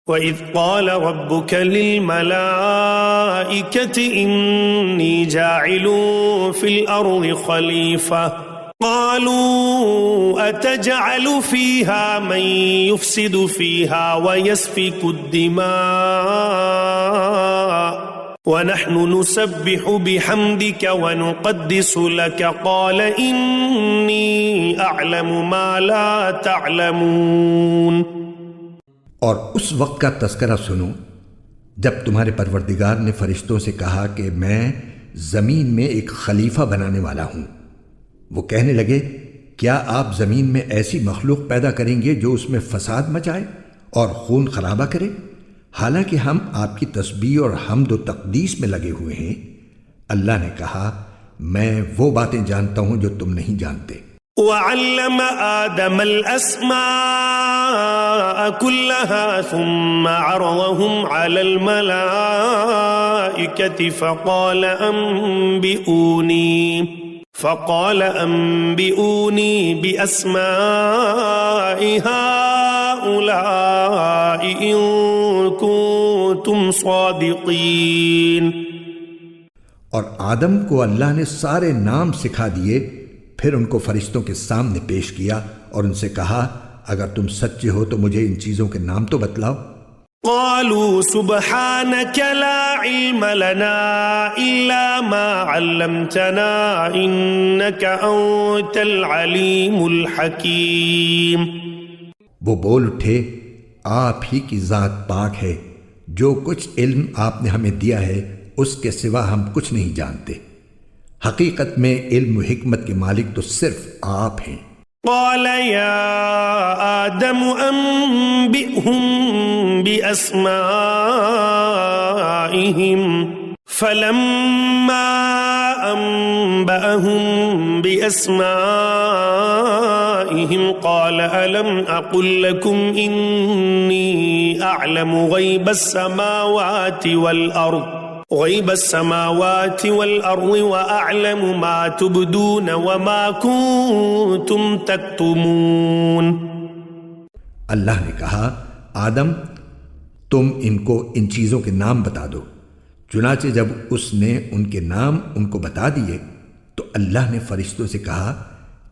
وَإِذْ قَالَ رَبُّكَ لِلْمَلَائِكَةِ إِنِّي جَاعِلٌ فِي الْأَرْضِ خَلِيفَةً قَالُوا أَتَجْعَلُ فِيهَا مَن يُفْسِدُ فِيهَا وَيَسْفِكُ الدِّمَاءَ وَنَحْنُ نُسَبِّحُ بِحَمْدِكَ وَنُقَدِّسُ لَكَ قَالَ إِنِّي أَعْلَمُ مَا لَا تَعْلَمُونَ۔ اور اس وقت کا تذکرہ سنو جب تمہارے پروردگار نے فرشتوں سے کہا کہ میں زمین میں ایک خلیفہ بنانے والا ہوں۔ وہ کہنے لگے کیا آپ زمین میں ایسی مخلوق پیدا کریں گے جو اس میں فساد مچائے اور خون خرابہ کرے؟ حالانکہ ہم آپ کی تسبیح اور حمد و تقدیس میں لگے ہوئے ہیں۔ اللہ نے کہا میں وہ باتیں جانتا ہوں جو تم نہیں جانتے۔ وَعَلَّمَ آدَمَ الْأَسْمَاءَ كُلَّهَا ثُمَّ عَرَضَهُمْ عَلَى الْمَلَائِكَةِ فَقَالَ أَنبِئُونِي بِأَسْمَاءِ هَؤُلَاءِ إِن كُنتُمْ صَادِقِينَ۔ اور آدم کو اللہ نے سارے نام سکھا دیے، پھر ان کو فرشتوں کے سامنے پیش کیا اور ان سے کہا اگر تم سچے ہو تو مجھے ان چیزوں کے نام تو بتلاؤ۔ قالوا سبحانك لا علم لنا إلا ما علمتنا إنك أنت العليم الحكيم۔ وہ بول اٹھے آپ ہی کی ذات پاک ہے، جو کچھ علم آپ نے ہمیں دیا ہے اس کے سوا ہم کچھ نہیں جانتے۔ حقیقت میں علم و حکمت کے مالک تو صرف آپ ہیں۔ قال يا آدم أنبئهم بأسمائهم فلما أنبأهم بأسمائهم قال ألم أقل لكم إني أعلم غيب السماوات والأرض وأعلم ما تبدون وما كنتم تكتمون۔ اللہ نے کہا آدم تم ان کو ان چیزوں کے نام بتا دو۔ چنانچہ جب اس نے ان کے نام ان کو بتا دیے تو اللہ نے فرشتوں سے کہا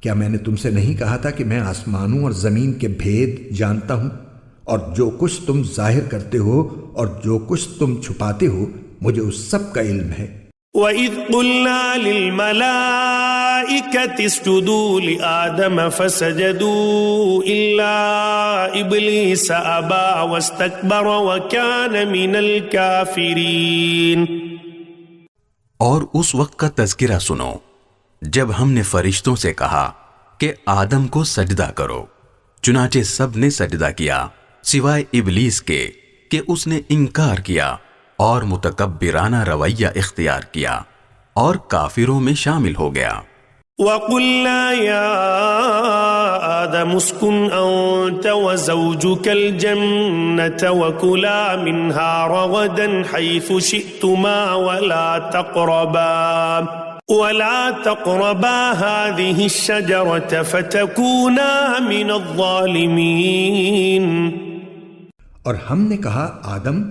کیا میں نے تم سے نہیں کہا تھا کہ میں آسمانوں اور زمین کے بھید جانتا ہوں، اور جو کچھ تم ظاہر کرتے ہو اور جو کچھ تم چھپاتے ہو مجھے اس سب کا علم ہے۔ وَإِذْ قُلْنَا لِلْمَلَائِكَةِ اسْجُدُوا لِآدَمَ فَسَجَدُوا إِلَّا إِبْلِيسَ أَبَى وَاسْتَكْبَرَ وَكَانَ مِنَ الْكَافِرِينَ۔ اور اس وقت کا تذکرہ سنو جب ہم نے فرشتوں سے کہا کہ آدم کو سجدہ کرو، چنانچہ سب نے سجدہ کیا سوائے ابلیس کے کہ اس نے انکار کیا اور متکبرانہ رویہ اختیار کیا اور کافروں میں شامل ہو گیا۔ وَقُلْنَا يَا آدَمُ اسْكُنْ أَنْتَ وَزَوْجُكَ الْجَنَّةَ وَكُلَا مِنْهَا رَغَدًا حَيْثُ شِئْتُمَا وَلَا تَقْرَبَا هَذِهِ الشَّجَرَةَ فَتَكُونَا مِنَ الظَّالِمِينَ۔ اور ہم نے کہا آدم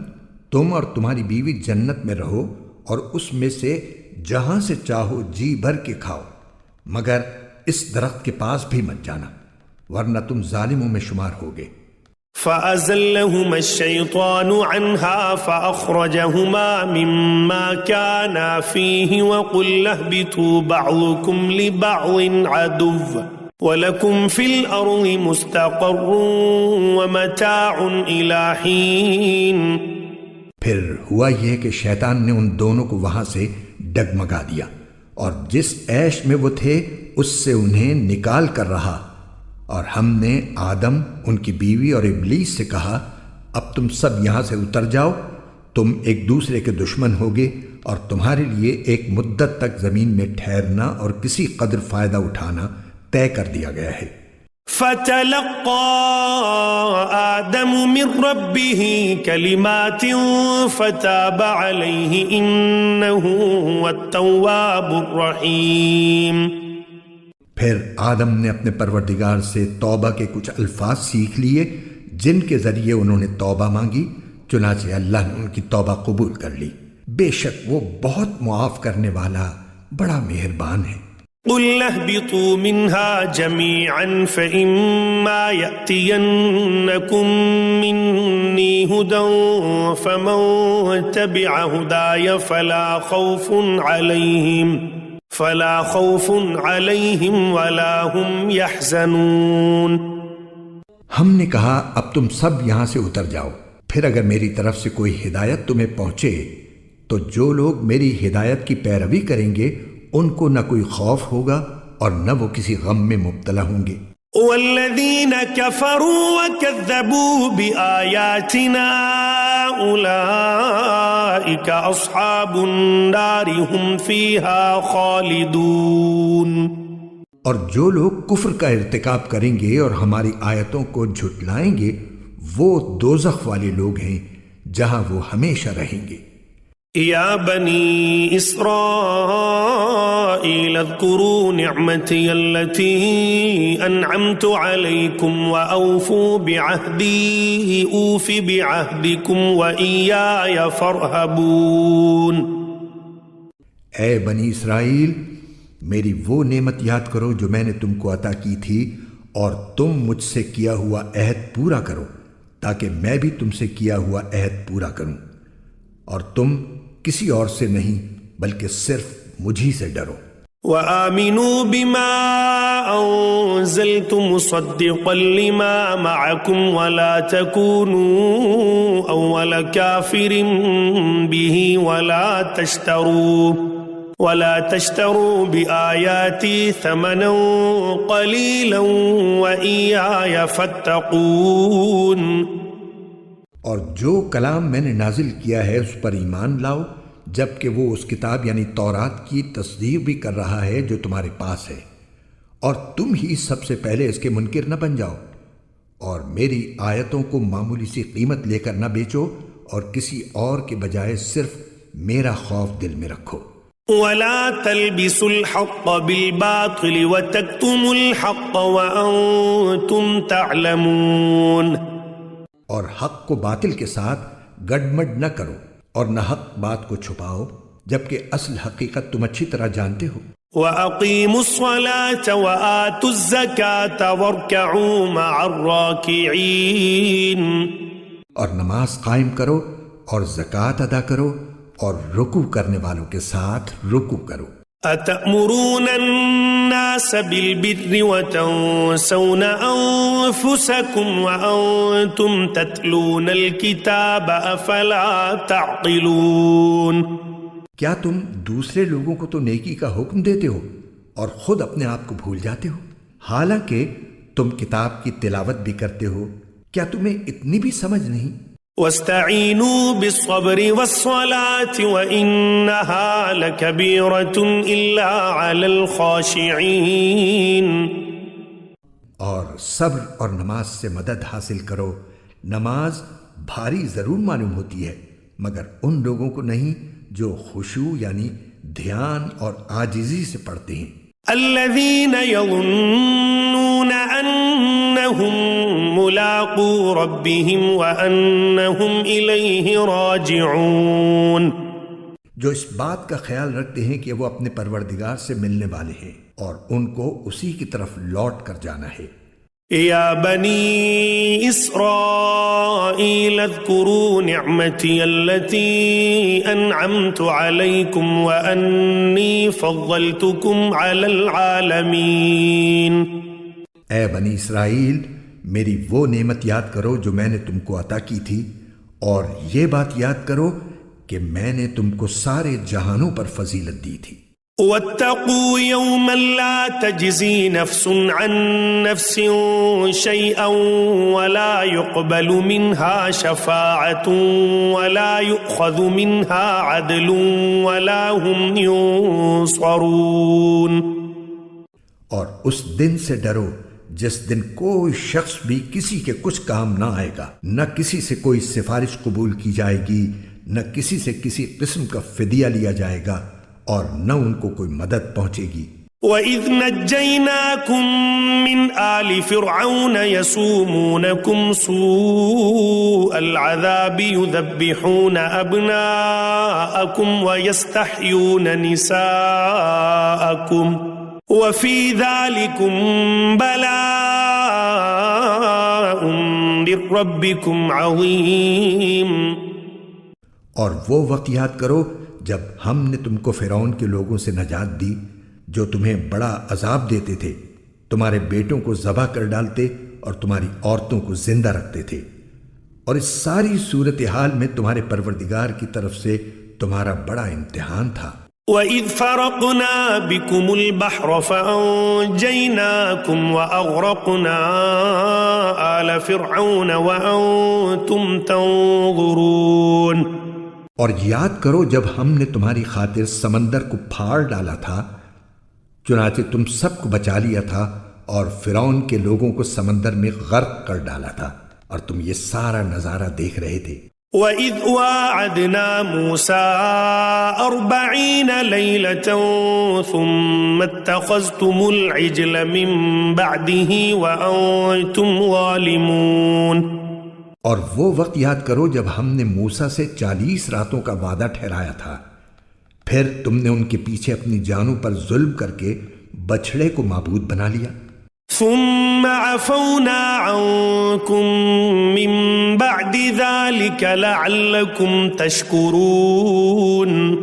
تم اور تمہاری بیوی جنت میں رہو اور اس میں سے جہاں سے چاہو جی بھر کے کھاؤ، مگر اس درخت کے پاس بھی مت جانا ورنہ تم ظالموں میں شمار ہوگے۔ فَأَزَلَّهُمَا الشَّيْطَانُ عَنْهَا فَأَخْرَجَهُمَا مِمَّا كَانَا فِيهِ وَقُلْنَا اهْبِطُوا بَعْضُكُمْ لِبَعْضٍ عَدُوٌّ وَلَكُمْ فِي الْأَرْضِ مُسْتَقَرٌّ وَمَتَاعٌ إِلَى حِينٍ۔ پھر ہوا یہ کہ شیطان نے ان دونوں کو وہاں سے ڈگمگا دیا اور جس عیش میں وہ تھے اس سے انہیں نکال کر رہا، اور ہم نے آدم، ان کی بیوی اور ابلیس سے کہا اب تم سب یہاں سے اتر جاؤ، تم ایک دوسرے کے دشمن ہوگے اور تمہارے لیے ایک مدت تک زمین میں ٹھہرنا اور کسی قدر فائدہ اٹھانا طے کر دیا گیا ہے۔ فَتَلَقَّى آدَمُ مِن رَّبِّهِ كَلِمَاتٍ فَتَابَ عَلَيْهِ إِنَّهُ هُوَ التَّوَّابُ الرَّحِيمُ۔ پھر آدم نے اپنے پروردگار سے توبہ کے کچھ الفاظ سیکھ لیے جن کے ذریعے انہوں نے توبہ مانگی، چنانچہ اللہ نے ان کی توبہ قبول کر لی۔ بے شک وہ بہت معاف کرنے والا، بڑا مہربان ہے۔ قل اهبطوا منها جميعا فإما يأتينكم مني هدى فمن تبع هداي فلا خوف عليهم ولا هم يحزنون۔ ہم نے کہا اب تم سب یہاں سے اتر جاؤ، پھر اگر میری طرف سے کوئی ہدایت تمہیں پہنچے تو جو لوگ میری ہدایت کی پیروی کریں گے ان کو نہ کوئی خوف ہوگا اور نہ وہ کسی غم میں مبتلا ہوں گے۔ والذین کفروا وکذبوا بآیاتنا اولئک اصحاب النار هم فیہا خالدون۔ اور جو لوگ کفر کا ارتکاب کریں گے اور ہماری آیتوں کو جھٹلائیں گے وہ دوزخ والے لوگ ہیں جہاں وہ ہمیشہ رہیں گے۔ یا بنی اسرائیل اذکروا نعمتی التي انعمت علیکم واوفوا بعہدی اوف بعہدکم وإیای فارہبون۔ اے بنی اسرائیل، میری وہ نعمت یاد کرو جو میں نے تم کو عطا کی تھی، اور تم مجھ سے کیا ہوا عہد پورا کرو تاکہ میں بھی تم سے کیا ہوا عہد پورا کروں، اور تم کسی اور سے نہیں بلکہ صرف مجھی سے ڈرو۔ وآمنوا بما انزلت مصدقا لما معكم ولا تكونوا اول كافر به ولا تشتروا بآياتي ثمنا قليلا وإياي فاتقون۔ اور جو کلام میں نے نازل کیا ہے اس پر ایمان لاؤ، جبکہ وہ اس کتاب یعنی تورات کی تصدیق بھی کر رہا ہے جو تمہارے پاس ہے، اور تم ہی سب سے پہلے اس کے منکر نہ بن جاؤ، اور میری آیتوں کو معمولی سی قیمت لے کر نہ بیچو، اور کسی اور کے بجائے صرف میرا خوف دل میں رکھو۔ ولا تلبسوا الحق بالباطل وتكتموا الحق وأنتم تعلمون۔ اور حق کو باطل کے ساتھ گڈمڈ نہ کرو اور نہ حق بات کو چھپاؤ جبکہ اصل حقیقت تم اچھی طرح جانتے ہو۔ وَأَقِيمُوا الصَّلَاةَ وَآتُوا الزَّكَاةَ وَارْكَعُوا مَعَ الرَّاكِعِينَ۔ اور نماز قائم کرو اور زکوٰۃ ادا کرو اور رکوع کرنے والوں کے ساتھ رکوع کرو۔ أَتَأْمُرُونَ النَّاسَ بِالْبِرِّ وَتَنْسَوْنَ أَنفُسَكُمْ وَأَنْتُمْ تَتْلُونَ الْكِتَابَ أَفَلَا تَعْقِلُونَ۔ کیا تم دوسرے لوگوں کو تو نیکی کا حکم دیتے ہو اور خود اپنے آپ کو بھول جاتے ہو، حالانکہ تم کتاب کی تلاوت بھی کرتے ہو؟ کیا تمہیں اتنی بھی سمجھ نہیں؟ وَاسْتَعِينُوا بِالصَّبْرِ وَالصَّلَاةِ وَإِنَّهَا لَكَبِيرَةٌ إِلَّا عَلَى الْخَاشِعِينَ۔ اور صبر اور نماز سے مدد حاصل کرو، نماز بھاری ضرور معلوم ہوتی ہے مگر ان لوگوں کو نہیں جو خشوع یعنی دھیان اور عاجزی سے پڑھتے ہیں۔ الذين يظنون أنهم ملاقو ربهم وأنهم إليه راجعون، جو اس بات کا خیال رکھتے ہیں کہ وہ اپنے پروردگار سے ملنے والے ہیں اور ان کو اسی کی طرف لوٹ کر جانا ہے۔ یا بنی اسرائیل اذکروا نعمتی التي انعمت علیکم وانی فضلتکم علی العالمین۔ اے بنی اسرائیل، میری وہ نعمت یاد کرو جو میں نے تم کو عطا کی تھی، اور یہ بات یاد کرو کہ میں نے تم کو سارے جہانوں پر فضیلت دی تھی۔ واتقوا يوما لا تجزي نفس عن نفس شيئا ولا يقبل منها شفاعة ولا يؤخذ منها عدل ولا هم ينصرون۔ اور اس دن سے ڈرو جس دن کوئی شخص بھی کسی کے کچھ کام نہ آئے گا، نہ کسی سے کوئی سفارش قبول کی جائے گی، نہ کسی سے کسی قسم کا فدیہ لیا جائے گا، اور نہ ان کو کوئی مدد پہنچے گی۔ وَإِذْ نَجَّيْنَاكُمْ مِنْ آلِ فِرْعَوْنَ يَسُومُونَكُمْ سُوءَ الْعَذَابِ يُذَبِّحُونَ أَبْنَاءَكُمْ وَيَسْتَحْيُونَ نِسَاءَكُمْ وَفِي ذَلِكُمْ بَلَاءٌ مِّن رَّبِّكُمْ عَظِيمٌ۔ اور وہ وقت یاد کرو جب ہم نے تم کو فرعون کے لوگوں سے نجات دی جو تمہیں بڑا عذاب دیتے تھے، تمہارے بیٹوں کو ذبح کر ڈالتے اور تمہاری عورتوں کو زندہ رکھتے تھے، اور اس ساری صورتحال میں تمہارے پروردگار کی طرف سے تمہارا بڑا امتحان تھا۔ وَإِذْ فَرَقْنَا بِكُمُ الْبَحْرَ فَأَنْجَيْنَاكُمْ وَأَغْرَقْنَا آلَ فِرْعَوْنَ وَأَنْتُمْ تَنْظُرُونَ۔ اور یاد کرو جب ہم نے تمہاری خاطر سمندر کو پھاڑ ڈالا تھا، چنانچہ تم سب کو بچا لیا تھا اور فرعون کے لوگوں کو سمندر میں غرق کر ڈالا تھا، اور تم یہ سارا نظارہ دیکھ رہے تھے۔ وَإِذْ وَاعَدْنَا مُوسَىٰ 40 لَيْلَةً ثُمَّ اتَّخَذْتُمُ الْعِجْلَ مِن بَعْدِهِ وَأَنْتُمْ ظَالِمُونَ۔ اور وہ وقت یاد کرو جب ہم نے موسیٰ سے 40 راتوں کا وعدہ ٹھہرایا تھا، پھر تم نے ان کے پیچھے اپنی جانوں پر ظلم کر کے بچھڑے کو معبود بنا لیا۔ ثم عفونا عنكم من بعد ذلك لعلكم تشكرون۔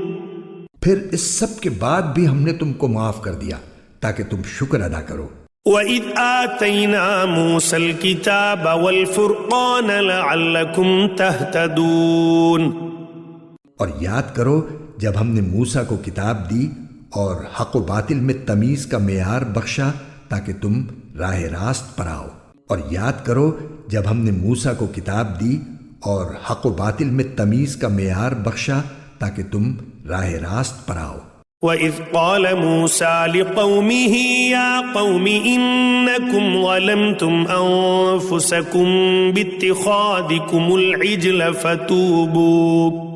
پھر اس سب کے بعد بھی ہم نے تم کو معاف کر دیا تاکہ تم شکر ادا کرو۔ وَإِذْ آتَيْنَا مُوسَى الْكِتَابَ وَالْفُرْقَانَ لَعَلَّكُمْ تَهْتَدُونَ۔ اور یاد کرو جب ہم نے موسیٰ کو کتاب دی اور حق و باطل میں تمیز کا معیار بخشا تاکہ تم راہ راست پر آؤ۔ اور یاد کرو جب ہم نے موسیٰ کو کتاب دی اور حق و باطل میں تمیز کا معیار بخشا تاکہ تم راہ راست پر آؤ۔ وَإِذْ قَالَ مُوسَىٰ لِقَوْمِهِ يَا قَوْمِ إِنَّكُمْ ظَلَمْتُمْ أَنفُسَكُمْ بِاتِّخَاذِكُمُ الْعِجْلَ فَتُوبُوا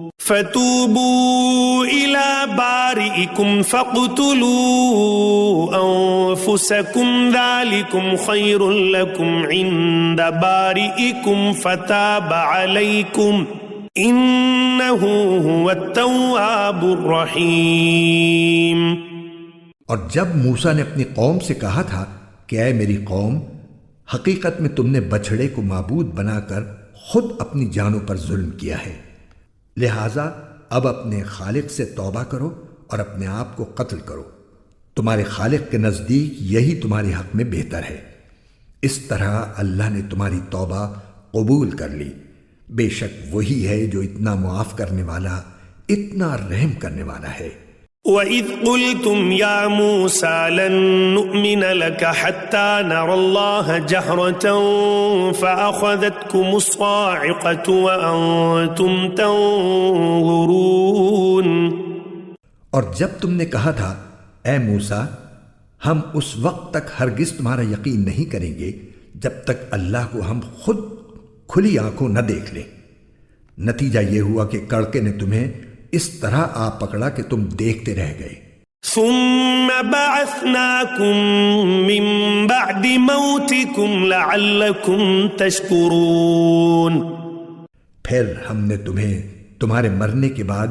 إِلَىٰ بَارِئِكُمْ فَاقْتُلُوا أَنفُسَكُمْ ذَٰلِكُمْ خَيْرٌ لَكُمْ عِندَ بَارِئِكُمْ فَتَابَ عَلَيْكُمْ إِنَّهُ هُوَ التَّوَّابُ الرَّحِيمُ۔ اور جب موسیٰ نے اپنی قوم سے کہا تھا کہ اے میری قوم، حقیقت میں تم نے بچھڑے کو معبود بنا کر خود اپنی جانوں پر ظلم کیا ہے، لہٰذا اب اپنے خالق سے توبہ کرو اور اپنے آپ کو قتل کرو، تمہارے خالق کے نزدیک یہی تمہارے حق میں بہتر ہے۔ اس طرح اللہ نے تمہاری توبہ قبول کر لی، بے شک وہی ہے جو اتنا معاف کرنے والا، اتنا رحم کرنے والا ہے۔ وَإِذْ قُلْتُمْ يَا مُوسَىٰ لَن نُّؤْمِنَ لَكَ حَتَّىٰ نَرَى اللَّهَ جَهْرَةً فَأَخَذَتْكُمُ الصَّاعِقَةُ وَأَنتُمْ تَنظُرُونَ۔ اور جب تم نے کہا تھا اے موسیٰ ہم اس وقت تک ہرگز تمہارا یقین نہیں کریں گے جب تک اللہ کو ہم خود کھلی آنکھوں نہ دیکھ لیں، نتیجہ یہ ہوا کہ کڑکے نے تمہیں اس طرح آ پکڑا کہ تم دیکھتے رہ گئے۔ ثم بعثناكم من بعد موتكم لعلكم تشكرون۔ پھر ہم نے تمہیں تمہارے مرنے کے بعد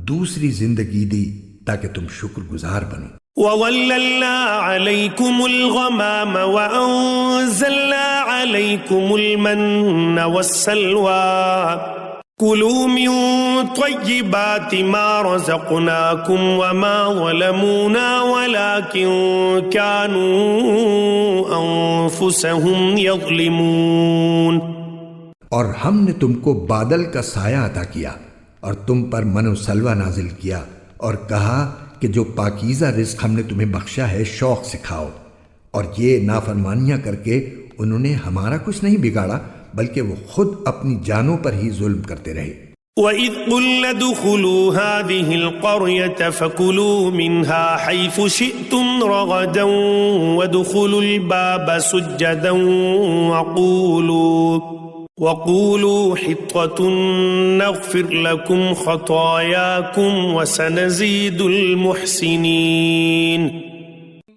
دوسری زندگی دی تاکہ تم شکر گزار بنو۔ وَظَلَّلْنَا عَلَيْكُمُ الْغَمَامَ وَأَنزَلْنَا عَلَيْكُمُ الْمَنَّ وَالسَّلْوَىٰ كُلُوا مِن طَيِّبَاتِ مَا رَزَقْنَاكُمْ وَمَا ظَلَمُونَا وَلَٰكِن كَانُوا أَنفُسَهُمْ يَظْلِمُونَ۔ اور ہم نے تم کو بادل کا سایہ عطا کیا اور تم پر من و سلوہ نازل کیا اور کہا کہ جو پاکیزہ رزق ہم نے تمہیں بخشا ہے شوق سے کھاؤ، اور یہ نافرمانیاں کر کے انہوں نے ہمارا کچھ نہیں بگاڑا بلکہ وہ خود اپنی جانوں پر ہی ظلم کرتے رہے۔ وَإِذْ قُلْنَا ادْخُلُوا هَٰذِهِ الْقَرْيَةَ فَكُلُوا مِنْهَا حَيْثُ شِئْتُمْ رَغَدًا وَادْخُلُوا الْبَابَ سُجَّدًا وَقُولُوا حِطَّةٌ نَغْفِرْ لَكُمْ خَطَايَاكُمْ وَسَنَزِيدُ الْمُحْسِنِينَ۔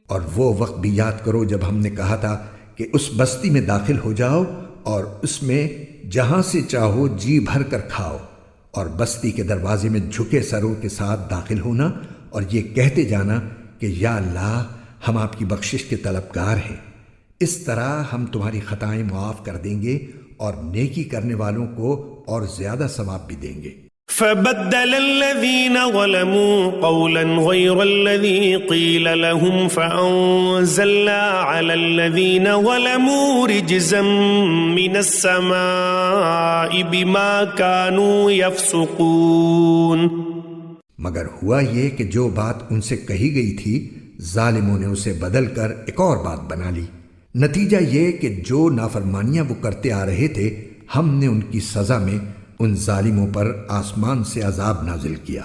اور وہ وقت بھی یاد کرو جب ہم نے کہا تھا کہ اس بستی میں داخل ہو جاؤ اور اس میں جہاں سے چاہو جی بھر کر کھاؤ، اور بستی کے دروازے میں جھکے سروں کے ساتھ داخل ہونا اور یہ کہتے جانا کہ یا اللہ ہم آپ کی بخشش کے طلبگار ہیں۔ اس طرح ہم تمہاری خطائیں معاف کر دیں گے اور نیکی کرنے والوں کو اور زیادہ ثواب بھی دیں گے۔ فبدل الذين ظلموا قولا غير الذي قيل لهم فأنزلنا على الذين ظلموا رجزا من السماء بما كانوا يفسقون۔ مگر ہوا یہ کہ جو بات ان سے کہی گئی تھی ظالموں نے اسے بدل کر ایک اور بات بنا لی۔ نتیجہ یہ کہ جو نافرمانیاں وہ کرتے آ رہے تھے ہم نے ان کی سزا میں ان ظالموں پر آسمان سے عذاب نازل کیا۔